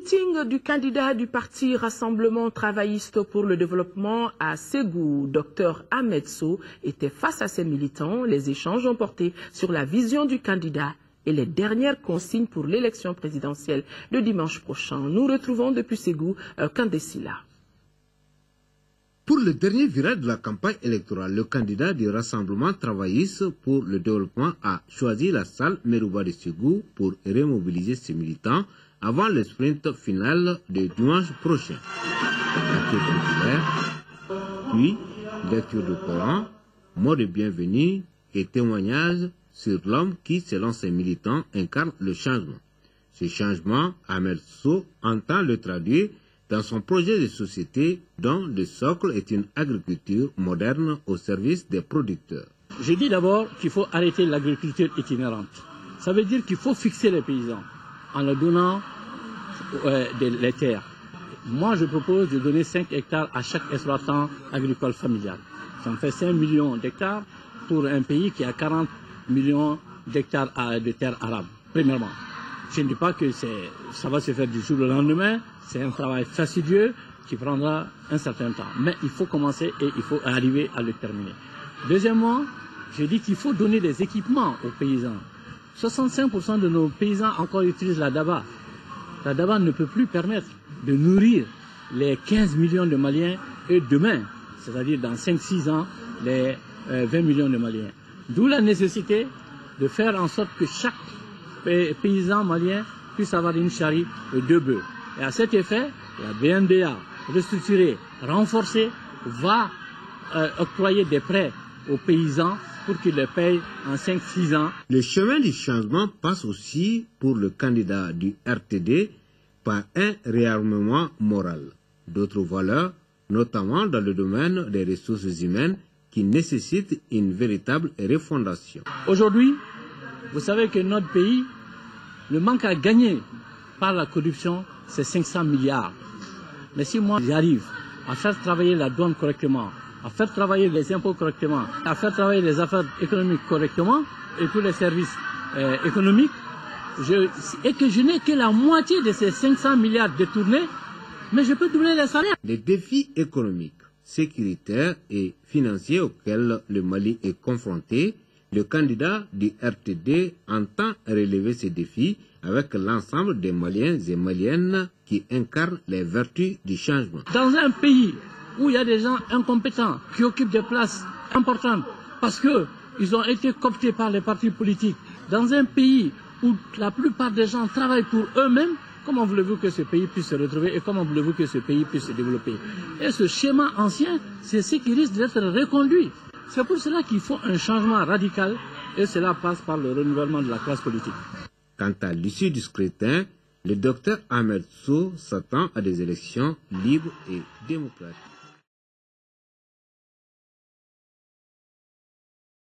meeting du candidat du parti Rassemblement travailliste pour le développement à Ségou, Dr Ahmed Sow, était face à ses militants. Les échanges ont porté sur la vision du candidat et les dernières consignes pour l'élection présidentielle de dimanche prochain. Nous retrouvons depuis Ségou Kandesila. Pour le dernier virage de la campagne électorale, le candidat du Rassemblement travailliste pour le développement a choisi la salle Merouba de Ségou pour remobiliser ses militants avant le sprint final de dimanche prochain. Accueil populaire, puis lecture du Coran, mot de bienvenue et témoignage sur l'homme qui, selon ses militants, incarne le changement. Ce changement, Ahmed Sow entend le traduire dans son projet de société dont le socle est une agriculture moderne au service des producteurs. Je dis d'abord qu'il faut arrêter l'agriculture itinérante. Ça veut dire qu'il faut fixer les paysans en leur donnant les terres. Moi, je propose de donner 5 hectares à chaque exploitant agricole familial. Ça me fait 5 millions d'hectares pour un pays qui a 40 millions d'hectares de terres arables, premièrement. Je ne dis pas que ça va se faire du jour au lendemain, c'est un travail fastidieux qui prendra un certain temps. Mais il faut commencer et il faut arriver à le terminer. Deuxièmement, je dis qu'il faut donner des équipements aux paysans. 65% de nos paysans encore utilisent la daba. La daba ne peut plus permettre de nourrir les 15 millions de Maliens et demain, c'est-à-dire dans 5-6 ans, les 20 millions de Maliens. D'où la nécessité de faire en sorte que chaque paysan malien puisse avoir une charrie de 2 bœufs. Et à cet effet, la BNDA, restructurée, renforcée, va octroyer des prêts aux paysans pour qu'ils les payent en 5-6 ans. Le chemin du changement passe aussi pour le candidat du RTD par un réarmement moral. D'autres valeurs, notamment dans le domaine des ressources humaines, qui nécessitent une véritable refondation. Aujourd'hui, vous savez que notre pays, le manque à gagner par la corruption, c'est 500 milliards. Mais si moi j'arrive à faire travailler la douane correctement, à faire travailler les impôts correctement, à faire travailler les affaires économiques correctement et tous les services économiques, et que je n'ai que la moitié de ces 500 milliards détournés, mais je peux doubler les salaires. Les défis économiques, sécuritaires et financiers auxquels le Mali est confronté, le candidat du RTD entend relever ces défis avec l'ensemble des Maliens et Maliennes qui incarnent les vertus du changement. Dans un pays où il y a des gens incompétents qui occupent des places importantes parce qu'ils ont été cooptés par les partis politiques, dans un pays où la plupart des gens travaillent pour eux-mêmes, comment voulez-vous que ce pays puisse se retrouver et comment voulez-vous que ce pays puisse se développer? Et ce schéma ancien, c'est ce qui risque d'être reconduit. C'est pour cela qu'il faut un changement radical et cela passe par le renouvellement de la classe politique. Quant à l'issue du scrutin, le docteur Ahmed Sow s'attend à des élections libres et démocratiques.